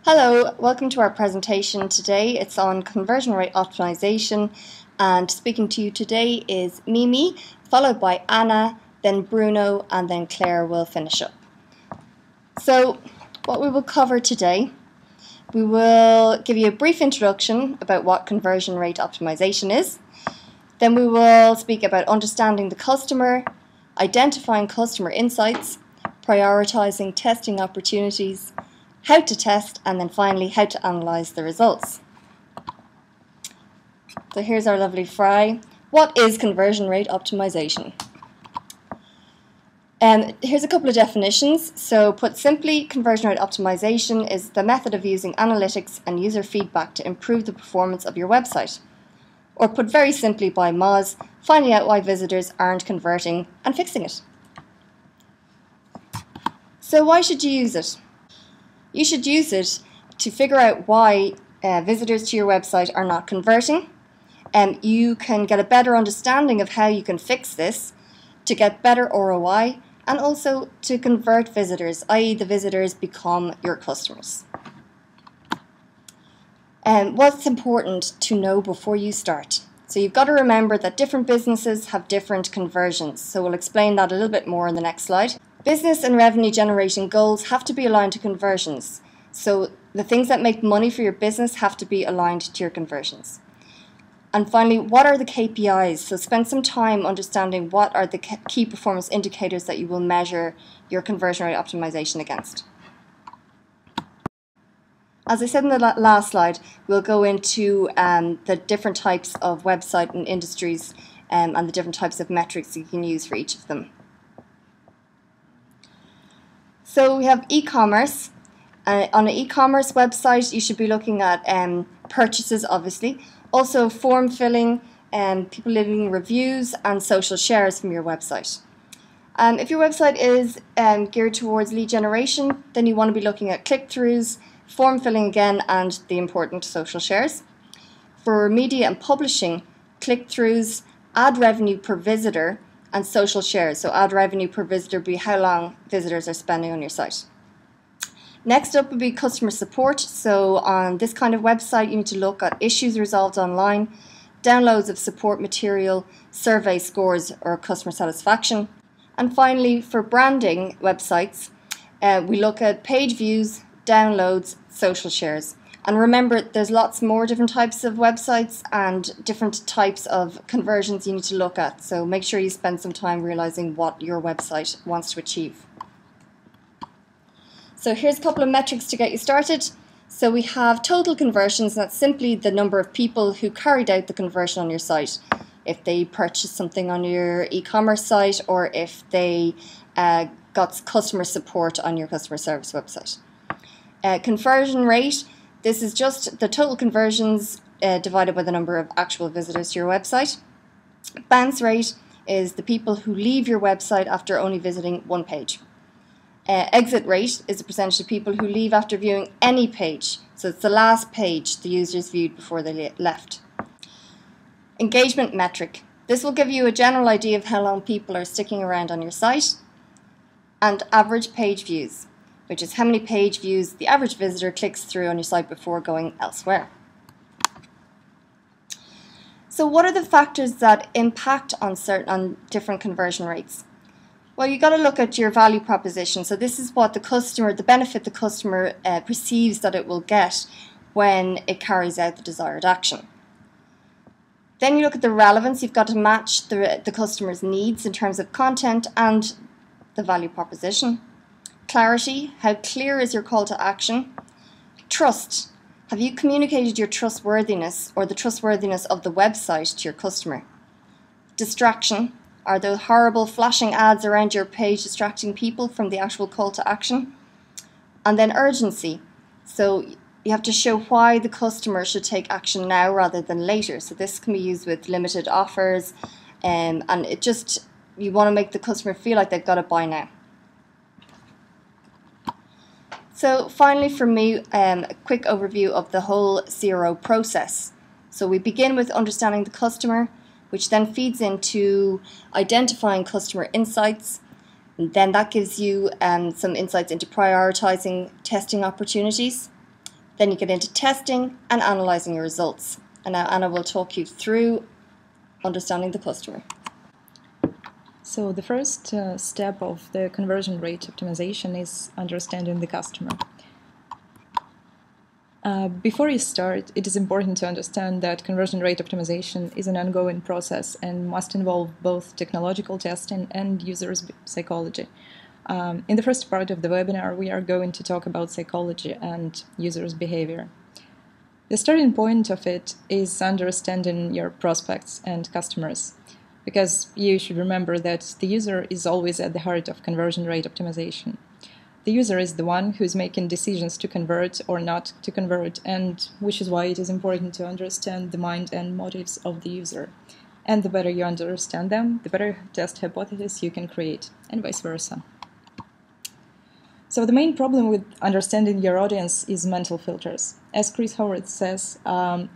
Hello, welcome to our presentation today. It's on conversion rate optimization, and speaking to you today is Mimi, followed by Anna, then Bruno, and then Claire will finish up. So what we will cover today, we will give you a brief introduction about what conversion rate optimization is. Then we will speak about understanding the customer, identifying customer insights, prioritizing testing opportunities, how to test, and then finally how to analyze the results. So here's our lovely fry. What is conversion rate optimization? Here's a couple of definitions. So put simply, conversion rate optimization is the method of using analytics and user feedback to improve the performance of your website. Or put very simply by Moz, finding out why visitors aren't converting and fixing it. So why should you use it? You should use it to figure out why visitors to your website are not converting. You can get a better understanding of how you can fix this to get better ROI and also to convert visitors, i.e. the visitors become your customers. What's important to know before you start? So you've got to remember that different businesses have different conversions. So we'll explain that a little bit more in the next slide. Business and revenue generating goals have to be aligned to conversions. So the things that make money for your business have to be aligned to your conversions. And finally, what are the KPIs? So spend some time understanding what are the key performance indicators that you will measure your conversion rate optimization against. As I said in the last slide, we'll go into the different types of website and industries and the different types of metrics you can use for each of them. So we have e-commerce. On an e-commerce website, you should be looking at purchases, obviously. Also form filling, people leaving reviews, and social shares from your website. If your website is geared towards lead generation, then you want to be looking at click-throughs, form filling again, and the important social shares. For media and publishing, click-throughs, ad revenue per visitor, and social shares. So ad revenue per visitor would be how long visitors are spending on your site. Next up would be customer support. So on this kind of website, you need to look at issues resolved online, downloads of support material, survey scores, or customer satisfaction. And finally, for branding websites, we look at page views, downloads, social shares. And remember, there's lots more different types of websites and different types of conversions you need to look at. So make sure you spend some time realizing what your website wants to achieve. So here's a couple of metrics to get you started. So we have total conversions. That's simply the number of people who carried out the conversion on your site. If they purchased something on your e-commerce site or if they got customer support on your customer service website. Conversion rate. This is just the total conversions divided by the number of actual visitors to your website. Bounce rate is the people who leave your website after only visiting one page. Exit rate is the percentage of people who leave after viewing any page. So it's the last page the users viewed before they left. Engagement metric. This will give you a general idea of how long people are sticking around on your site. And average page views, which is how many page views the average visitor clicks through on your site before going elsewhere. So what are the factors that impact on different conversion rates? Well, you've got to look at your value proposition. So this is what the benefit the customer perceives that it will get when it carries out the desired action. Then you look at the relevance. You've got to match the customer's needs in terms of content and the value proposition. Clarity, how clear is your call to action? Trust, have you communicated your trustworthiness or the trustworthiness of the website to your customer? Distraction, are those horrible flashing ads around your page distracting people from the actual call to action? And then urgency, so you have to show why the customer should take action now rather than later. So this can be used with limited offers and you want to make the customer feel like they've got to buy now. So finally for me, a quick overview of the whole CRO process. So we begin with understanding the customer, which then feeds into identifying customer insights. And then that gives you some insights into prioritizing testing opportunities. Then you get into testing and analyzing your results. And now Anna will talk you through understanding the customer. So the first step of the conversion rate optimization is understanding the customer. Before you start, it is important to understand that conversion rate optimization is an ongoing process and must involve both technological testing and users' psychology. In the first part of the webinar, we are going to talk about psychology and users' behavior. The starting point of it is understanding your prospects and customers, because you should remember that the user is always at the heart of conversion rate optimization. The user is the one who is making decisions to convert or not to convert, and which is why it is important to understand the mind and motives of the user. And the better you understand them, the better test hypothesis you can create, and vice versa. So the main problem with understanding your audience is mental filters. As Chris Howard says,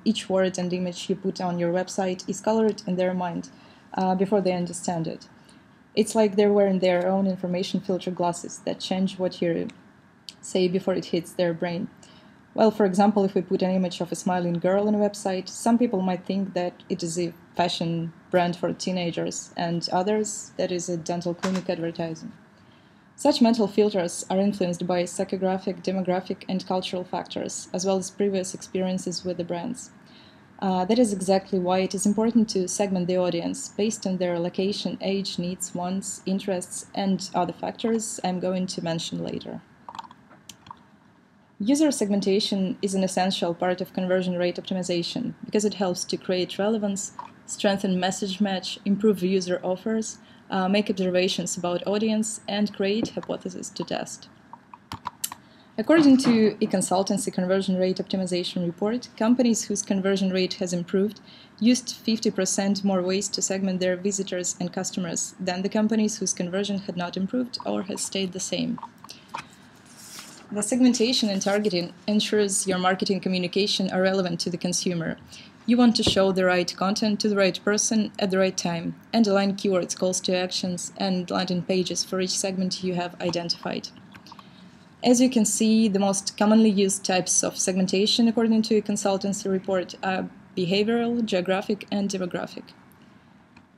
each word and image you put on your website is colored in their mind before they understand it. It's like they're wearing their own information filter glasses that change what you say before it hits their brain. Well, for example, if we put an image of a smiling girl on a website, some people might think that it is a fashion brand for teenagers, and others that is a dental clinic advertising. Such mental filters are influenced by psychographic, demographic, and cultural factors, as well as previous experiences with the brands. That is exactly why it is important to segment the audience based on their location, age, needs, wants, interests, and other factors I'm going to mention later. User segmentation is an essential part of conversion rate optimization because it helps to create relevance, strengthen message match, improve user offers, make observations about audience, and create hypotheses to test. According to a consultancy conversion rate optimization report, companies whose conversion rate has improved used 50% more ways to segment their visitors and customers than the companies whose conversion had not improved or has stayed the same. The segmentation and targeting ensures your marketing communication are relevant to the consumer. You want to show the right content to the right person at the right time and align keywords, calls to actions, and landing pages for each segment you have identified. As you can see, the most commonly used types of segmentation, according to a consultancy report, are behavioral, geographic, and demographic.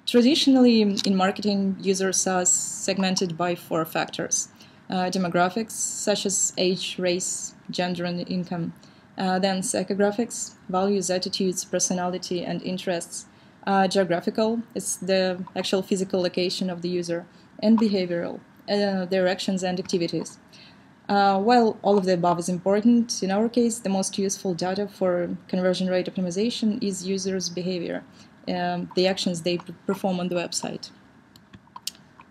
Traditionally, in marketing, users are segmented by 4 factors. Demographics, such as age, race, gender, and income. Then psychographics, values, attitudes, personality, and interests. Geographical is the actual physical location of the user. And behavioral, their actions and activities. While all of the above is important, in our case, the most useful data for conversion rate optimization is users' behavior, the actions they perform on the website.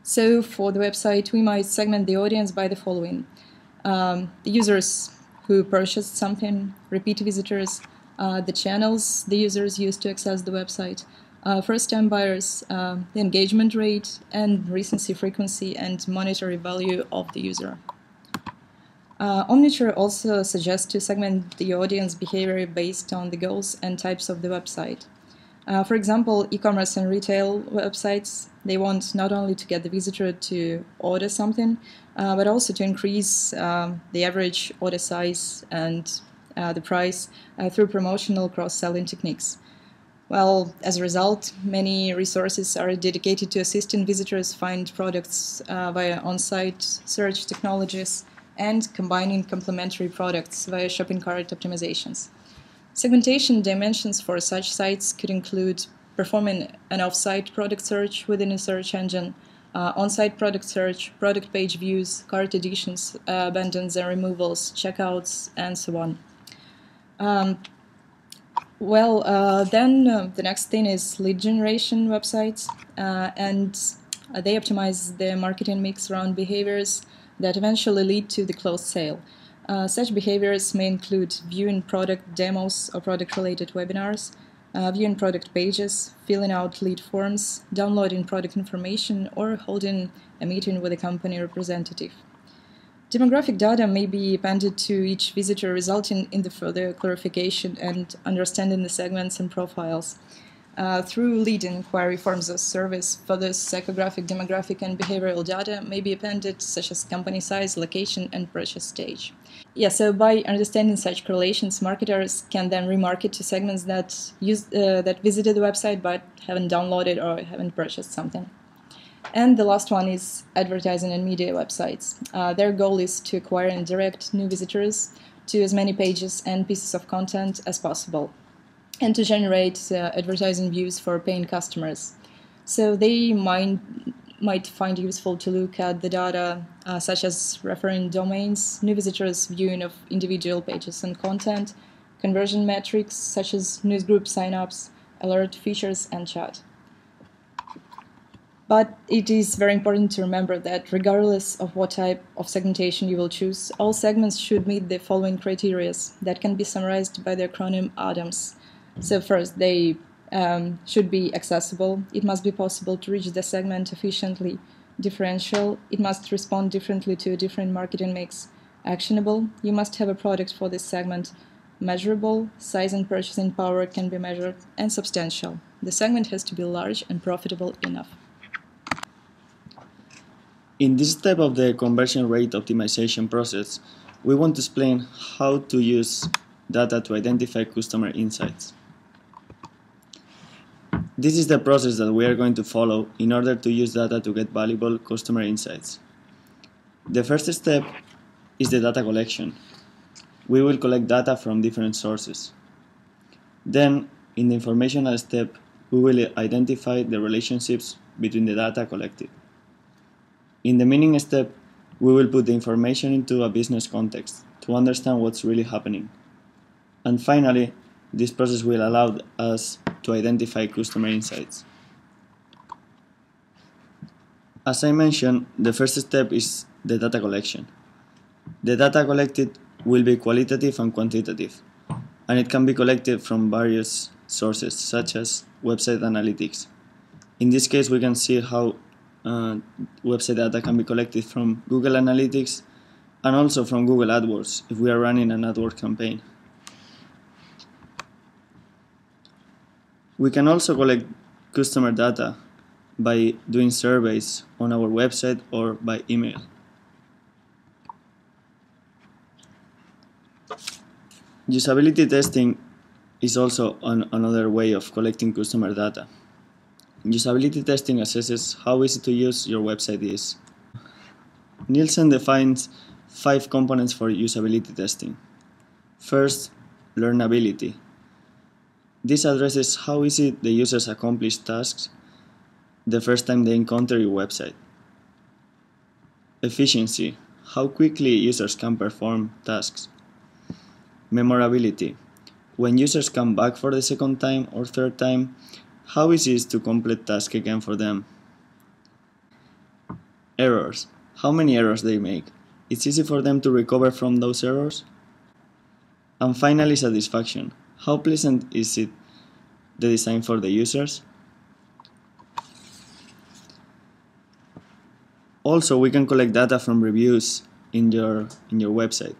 So for the website, we might segment the audience by the following. The users who purchased something, repeat visitors, the channels the users use to access the website, first-time buyers, the engagement rate, and recency, frequency, and monetary value of the user. Omniture also suggests to segment the audience behavior based on the goals and types of the website. For example, e-commerce and retail websites, they want not only to get the visitor to order something, but also to increase the average order size and the price through promotional cross-selling techniques. Well, as a result, many resources are dedicated to assisting visitors find products via on-site search technologies and combining complementary products via shopping cart optimizations. Segmentation dimensions for such sites could include performing an off-site product search within a search engine, on-site product search, product page views, cart additions, abandons and removals, checkouts, and so on. Then the next thing is lead generation websites, and they optimize the marketing mix around behaviors that eventually lead to the closed sale. Such behaviors may include viewing product demos or product-related webinars, viewing product pages, filling out lead forms, downloading product information, or holding a meeting with a company representative. Demographic data may be appended to each visitor, resulting in the further clarification and understanding the segments and profiles. Through lead inquiry forms of service, further psychographic, demographic, and behavioral data may be appended, such as company size, location, and purchase stage. Yeah, so by understanding such correlations, marketers can then remarket to segments that visited the website but haven't downloaded or haven't purchased something. And the last one is advertising and media websites. Their goal is to acquire and direct new visitors to as many pages and pieces of content as possible, and to generate advertising views for paying customers. So they might find useful to look at the data such as referring domains, new visitors viewing of individual pages and content, conversion metrics such as newsgroup signups, alert features, and chat. But it is very important to remember that regardless of what type of segmentation you will choose, all segments should meet the following criteria that can be summarized by the acronym ADAMS. So first, they should be accessible. It must be possible to reach the segment efficiently. Differential. It must respond differently to a different marketing mix. Actionable. You must have a product for this segment. Measurable. Size and purchasing power can be measured. And substantial. The segment has to be large and profitable enough. In this step of the conversion rate optimization process, we want to explain how to use data to identify customer insights. This is the process that we are going to follow in order to use data to get valuable customer insights. The first step is the data collection. We will collect data from different sources. Then, in the informational step, we will identify the relationships between the data collected. In the meaning step, we will put the information into a business context to understand what's really happening. And finally, this process will allow us to identify customer insights. As I mentioned, the first step is the data collection. The data collected will be qualitative and quantitative, and it can be collected from various sources, such as website analytics. In this case, we can see how website data can be collected from Google Analytics and also from Google AdWords if we are running an AdWords campaign. We can also collect customer data by doing surveys on our website or by email. Usability testing is also another way of collecting customer data. Usability testing assesses how easy to use your website is. Nielsen defines 5 components for usability testing. First, learnability. This addresses how easy the users accomplish tasks the first time they encounter your website. Efficiency. How quickly users can perform tasks. Memorability. When users come back for the second time or third time, how easy is to complete task again for them? Errors. How many errors they make. It's easy for them to recover from those errors? And finally, satisfaction. How pleasant is it, the design for the users? Also, we can collect data from reviews in your website,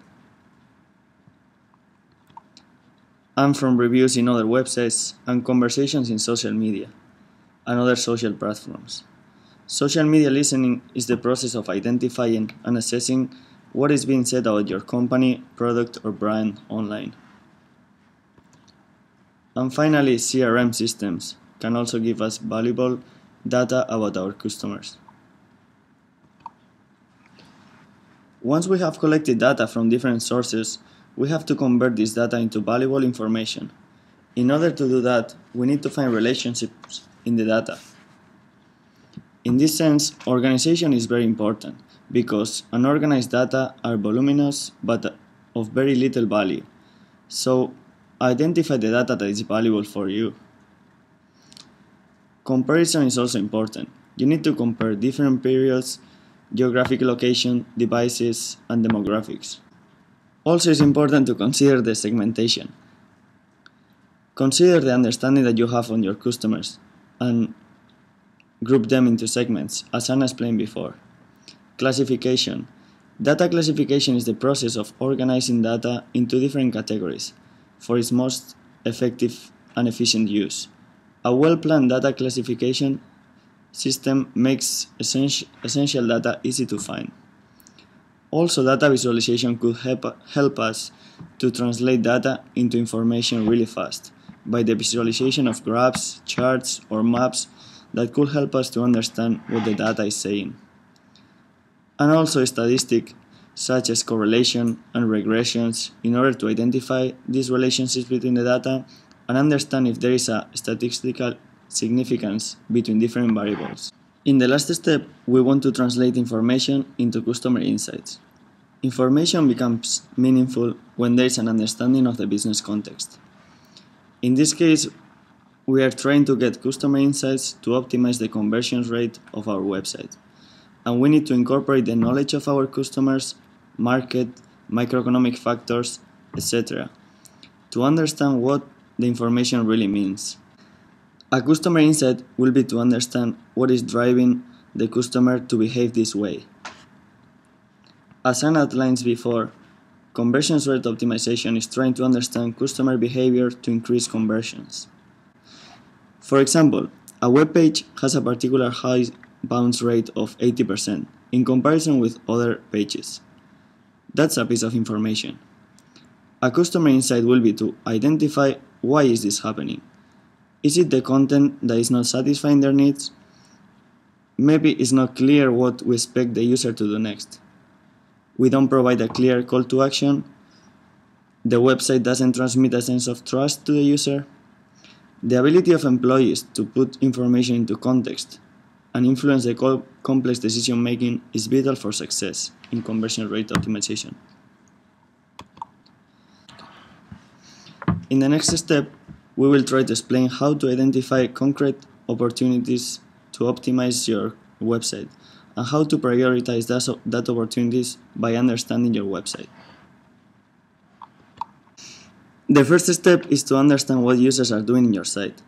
and from reviews in other websites and conversations in social media and other social platforms. Social media listening is the process of identifying and assessing what is being said about your company, product, or brand online. And finally, CRM systems can also give us valuable data about our customers. Once we have collected data from different sources, we have to convert this data into valuable information. In order to do that, we need to find relationships in the data. In this sense, organization is very important because unorganized data are voluminous but of very little value. So, identify the data that is valuable for you. Comparison is also important. You need to compare different periods, geographic location, devices, and demographics. Also, it's important to consider the segmentation. Consider the understanding that you have on your customers and group them into segments, as Anna explained before. Classification. Data classification is the process of organizing data into different categories for its most effective and efficient use. A well-planned data classification system makes essential data easy to find. Also, data visualization could help us to translate data into information really fast by the visualization of graphs, charts, or maps that could help us to understand what the data is saying. And also statistics such as correlation and regressions in order to identify these relationships between the data and understand if there is a statistical significance between different variables. In the last step, we want to translate information into customer insights. Information becomes meaningful when there is an understanding of the business context. In this case, we are trying to get customer insights to optimize the conversion rate of our website. And we need to incorporate the knowledge of our customers, market, microeconomic factors, etc. to understand what the information really means. A customer insight will be to understand what is driving the customer to behave this way. As Anna outlined before, conversion rate optimization is trying to understand customer behavior to increase conversions. For example, a web page has a particular high bounce rate of 80% in comparison with other pages. That's a piece of information. A customer insight will be to identify why is this happening. Is it the content that is not satisfying their needs? Maybe it's not clear what we expect the user to do next. We don't provide a clear call to action. The website doesn't transmit a sense of trust to the user. The ability of employees to put information into context and influence the complex decision making is vital for success in conversion rate optimization. In the next step, we will try to explain how to identify concrete opportunities to optimize your website and how to prioritize that opportunities by understanding your website. The first step is to understand what users are doing in your site.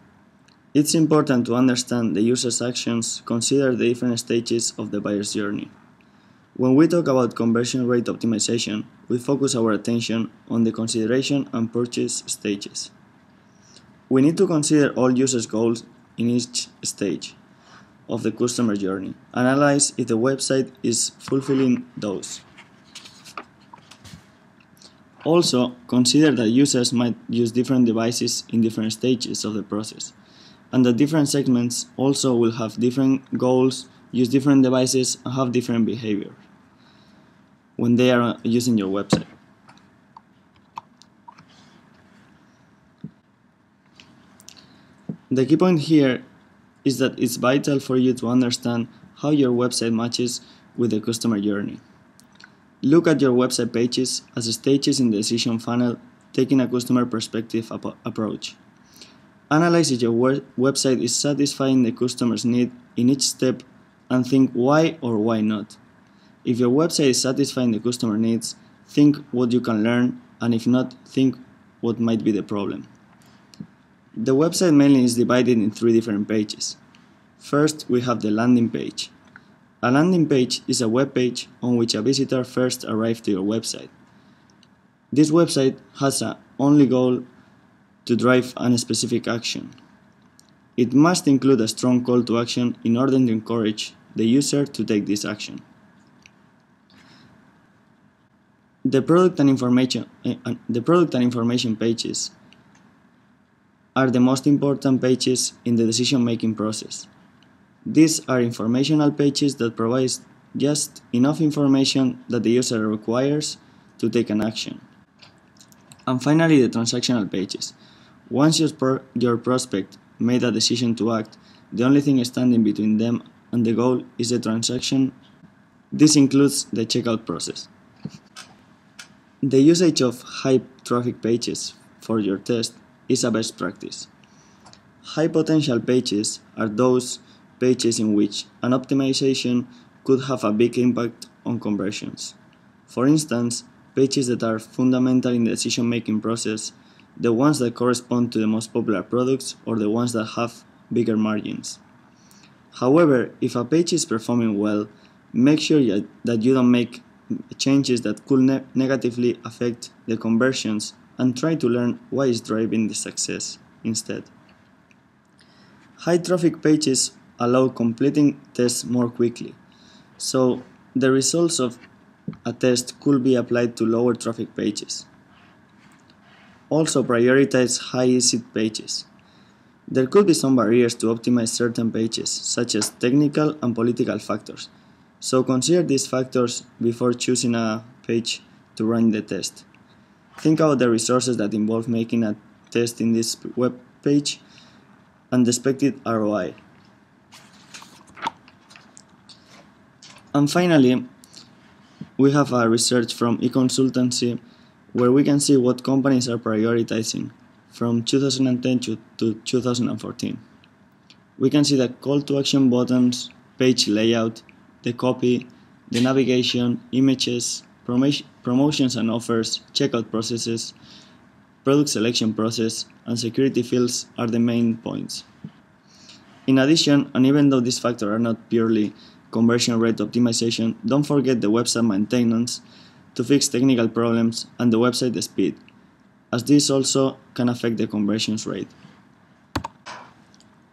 It's important to understand the user's actions, consider the different stages of the buyer's journey. When we talk about conversion rate optimization, we focus our attention on the consideration and purchase stages. We need to consider all users' goals in each stage of the customer journey, analyze if the website is fulfilling those. Also, consider that users might use different devices in different stages of the process, and that different segments also will have different goals, use different devices, and have different behavior when they are using your website. The key point here is that it's vital for you to understand how your website matches with the customer journey. Look at your website pages as stages in the decision funnel, taking a customer perspective approach. Analyze if your website is satisfying the customer's need in each step and think why or why not. If your website is satisfying the customer needs, think what you can learn, and if not, think what might be the problem. The website mainly is divided in 3 different pages. First, we have the landing page. A landing page is a web page on which a visitor first arrives to your website. This website has an only goal to drive a specific action. It must include a strong call to action in order to encourage the user to take this action. The product and information pages are the most important pages in the decision-making process. These are informational pages that provide just enough information that the user requires to take an action. And finally, the transactional pages. Once your prospect made a decision to act, the only thing standing between them and the goal is the transaction. This includes the checkout process. The usage of high traffic pages for your test is a best practice. High potential pages are those pages in which an optimization could have a big impact on conversions. For instance, pages that are fundamental in the decision-making process, the ones that correspond to the most popular products, or the ones that have bigger margins. However, if a page is performing well, make sure that you don't make changes that could negatively affect the conversions, and try to learn what is driving the success instead. High traffic pages allow completing tests more quickly, so the results of a test could be applied to lower traffic pages. Also prioritize high visit pages. There could be some barriers to optimize certain pages, such as technical and political factors, so consider these factors before choosing a page to run the test. Think about the resources that involve making a test in this web page and the expected ROI. And finally, we have a research from eConsultancy where we can see what companies are prioritizing from 2010 to 2014. We can see the call to action buttons, page layout, the copy, the navigation, images, promotions and offers, checkout processes, product selection process, and security fields are the main points. In addition, and even though these factors are not purely conversion rate optimization, don't forget the website maintenance to fix technical problems and the website speed, as this also can affect the conversions rate.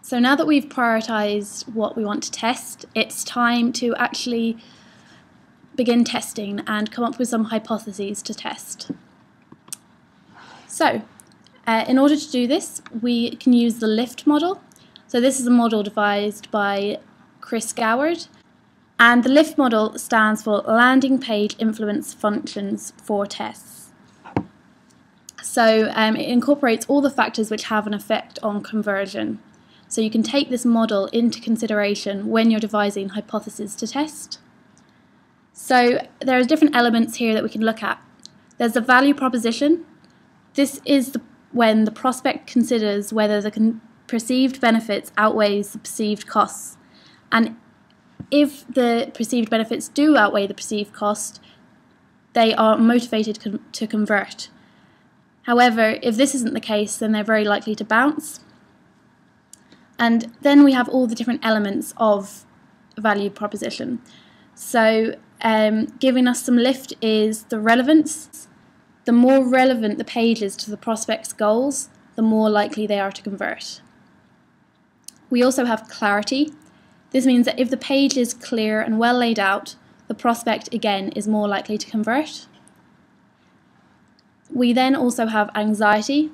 So now that we've prioritized what we want to test, it's time to actually begin testing and come up with some hypotheses to test. So, in order to do this, we can use the LIFT model. So this is a model devised by Chris Goward, and the LIFT model stands for Landing Page Influence Functions for Tests. So it incorporates all the factors which have an effect on conversion. So you can take this model into consideration when you're devising hypotheses to test. So there are different elements here that we can look at. There's the value proposition. This is when the prospect considers whether the perceived benefits outweighs the perceived costs. And if the perceived benefits do outweigh the perceived cost, they are motivated to convert. However, if this isn't the case, then they're very likely to bounce. And then we have all the different elements of value proposition. So giving us some lift is the relevance. The more relevant the page is to the prospect's goals, the more likely they are to convert. We also have clarity. This means that if the page is clear and well laid out, the prospect again is more likely to convert. We then also have anxiety.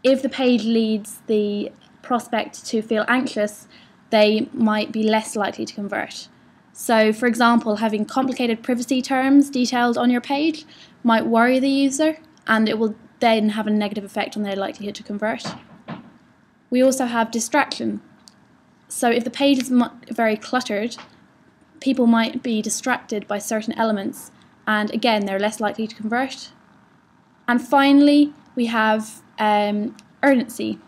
If the page leads the prospect to feel anxious, they might be less likely to convert. So, for example, having complicated privacy terms detailed on your page might worry the user, and it will then have a negative effect on their likelihood to convert. We also have distraction. So if the page is very cluttered, people might be distracted by certain elements, and again, they're less likely to convert. And finally, we have urgency.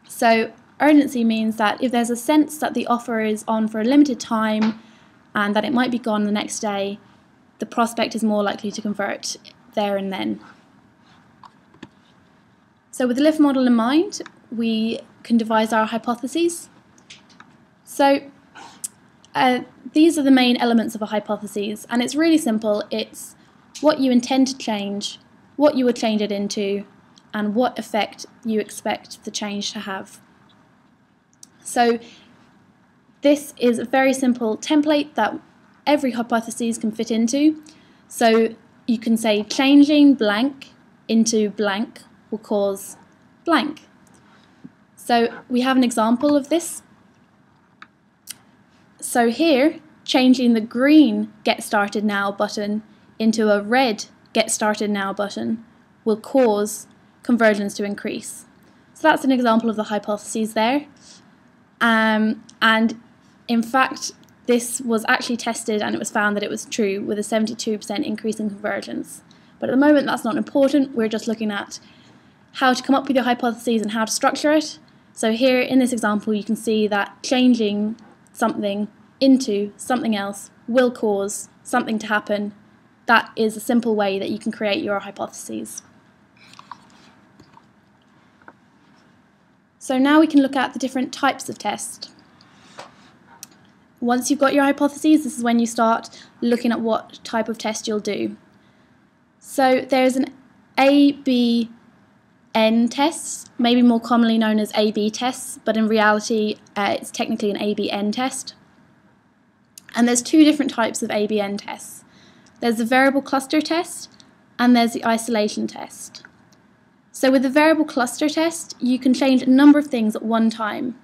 So urgency means that if there's a sense that the offer is on for a limited time and that it might be gone the next day, the prospect is more likely to convert there and then. So with the LIFT model in mind, we can devise our hypotheses. So these are the main elements of a hypothesis, and it's really simple. It's what you intend to change, what you would change it into, and what effect you expect the change to have. So this is a very simple template that every hypothesis can fit into. So you can say changing blank into blank will cause blank. So we have an example of this. So here, changing the green Get Started Now button into a red Get Started Now button will cause conversions to increase. So that's an example of the hypotheses there. And in fact, this was actually tested and it was found that it was true with a 72% increase in conversions. But at the moment that's not important, we're just looking at how to come up with your hypotheses and how to structure it. So here in this example you can see that changing something into something else will cause something to happen. That is a simple way that you can create your hypotheses. So now we can look at the different types of test. Once you've got your hypotheses, this is when you start looking at what type of test you'll do. So there's an A, B, ABN tests, maybe more commonly known as A/B tests, but in reality it's technically an ABN test. And there's two different types of ABN tests. There's the variable cluster test and there's the isolation test. So with the variable cluster test, you can change a number of things at one time.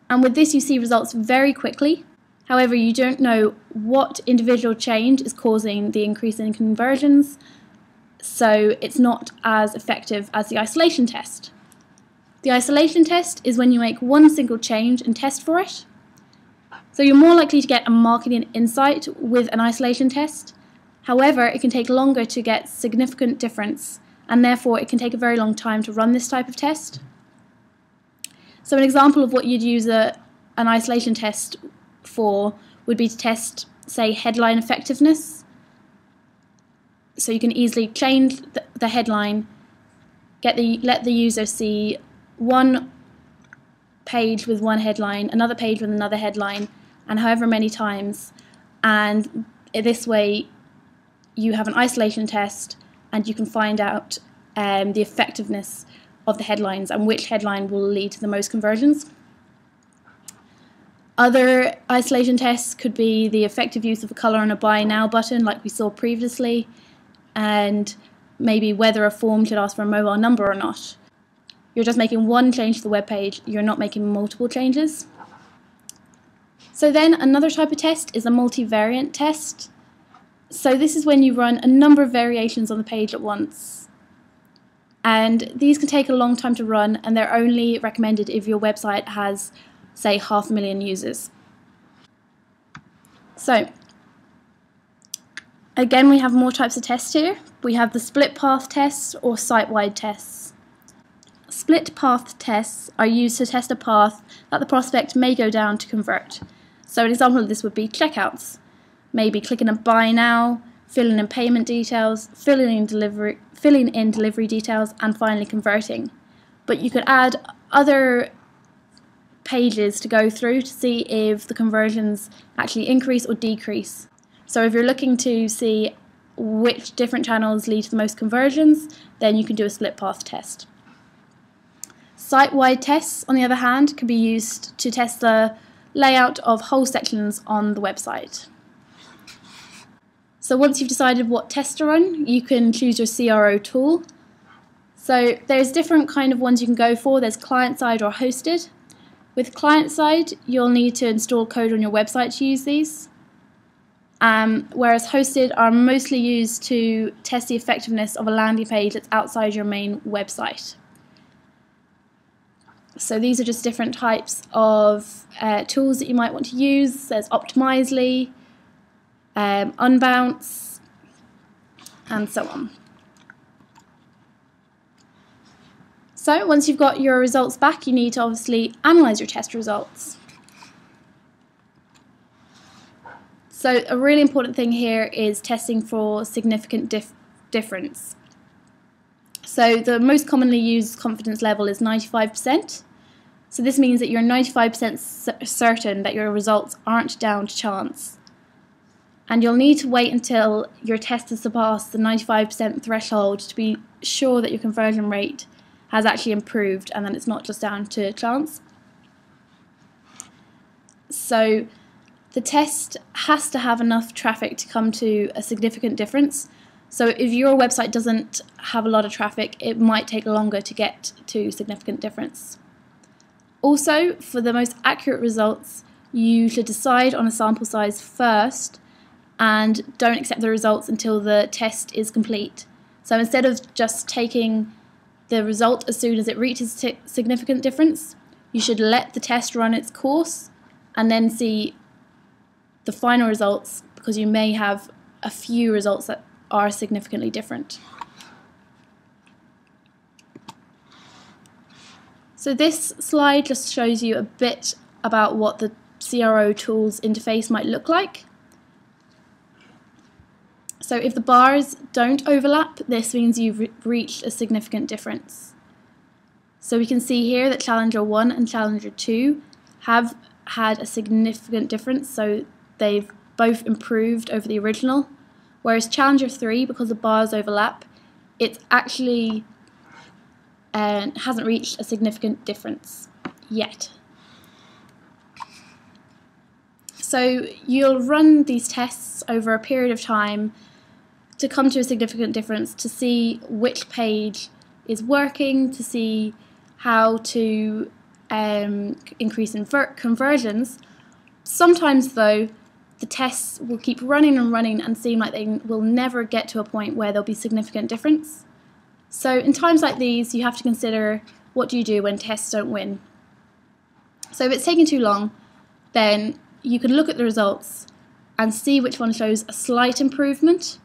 And with this you see results very quickly. However, you don't know what individual change is causing the increase in conversions, so it's not as effective as the isolation test. The isolation test is when you make one single change and test for it. So you're more likely to get a marketing insight with an isolation test. However, it can take longer to get significant difference, and therefore it can take a very long time to run this type of test. So an example of what you'd use an isolation test for would be to test, say, headline effectiveness. So you can easily change the headline, let the user see one page with one headline, another page with another headline, and however many times. And this way you have an isolation test and you can find out the effectiveness of the headlines and which headline will lead to the most conversions. Other isolation tests could be the effective use of a colour on a buy now button like we saw previously, and maybe whether a form should ask for a mobile number or not. You're just making one change to the web page, you're not making multiple changes. So then another type of test is a multivariate test. So this is when you run a number of variations on the page at once. And these can take a long time to run, and they're only recommended if your website has, say, 500,000 users. So, again, we have more types of tests here. We have the split path tests or site-wide tests. Split path tests are used to test a path that the prospect may go down to convert. So an example of this would be checkouts. Maybe clicking a buy now, filling in payment details, filling in delivery details, and finally converting. But you could add other pages to go through to see if the conversions actually increase or decrease. So if you're looking to see which different channels lead to the most conversions, then you can do a split path test. Site-wide tests, on the other hand, can be used to test the layout of whole sections on the website. So once you've decided what test to run, you can choose your CRO tool. So there's different kind of ones you can go for. There's client-side or hosted. With client-side, you'll need to install code on your website to use these. Whereas hosted are mostly used to test the effectiveness of a landing page that's outside your main website. So these are just different types of tools that you might want to use. There's Optimizely, Unbounce, and so on. So once you've got your results back, you need to obviously analyze your test results. So a really important thing here is testing for significant difference. So the most commonly used confidence level is 95%. So this means that you're 95% certain that your results aren't down to chance. And you'll need to wait until your test has surpassed the 95% threshold to be sure that your conversion rate has actually improved and that it's not just down to chance. So the test has to have enough traffic to come to a significant difference. So if your website doesn't have a lot of traffic, it might take longer to get to significant difference. Also, for the most accurate results, you should decide on a sample size first and don't accept the results until the test is complete. So instead of just taking the result as soon as it reaches significant difference, you should let the test run its course and then see the final results, because you may have a few results that are significantly different. So this slide just shows you a bit about what the CRO tools interface might look like. So if the bars don't overlap, this means you've reached a significant difference. So we can see here that Challenger 1 and Challenger 2 have had a significant difference, so they've both improved over the original. Whereas Challenger 3, because the bars overlap, it's actually hasn't reached a significant difference yet. So you'll run these tests over a period of time to come to a significant difference, to see which page is working, to see how to increase conversions. Sometimes, though, the tests will keep running and running and seem like they will never get to a point where there'll be significant difference. So in times like these, you have to consider, what do you do when tests don't win? So if it's taking too long, then you can look at the results and see which one shows a slight improvement.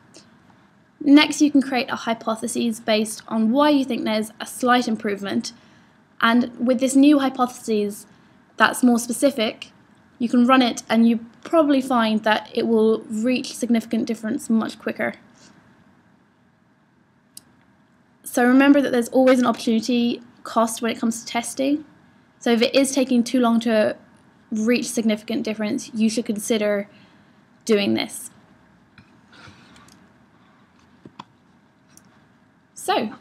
Next, you can create a hypothesis based on why you think there's a slight improvement. And with this new hypothesis that's more specific, you can run it and you probably find that it will reach significant difference much quicker. So remember that there's always an opportunity cost when it comes to testing. So if it is taking too long to reach significant difference, you should consider doing this. So,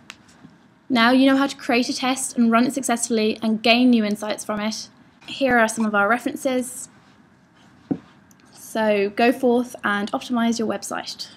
now you know how to create a test and run it successfully and gain new insights from it. Here are some of our references. So go forth and optimize your website.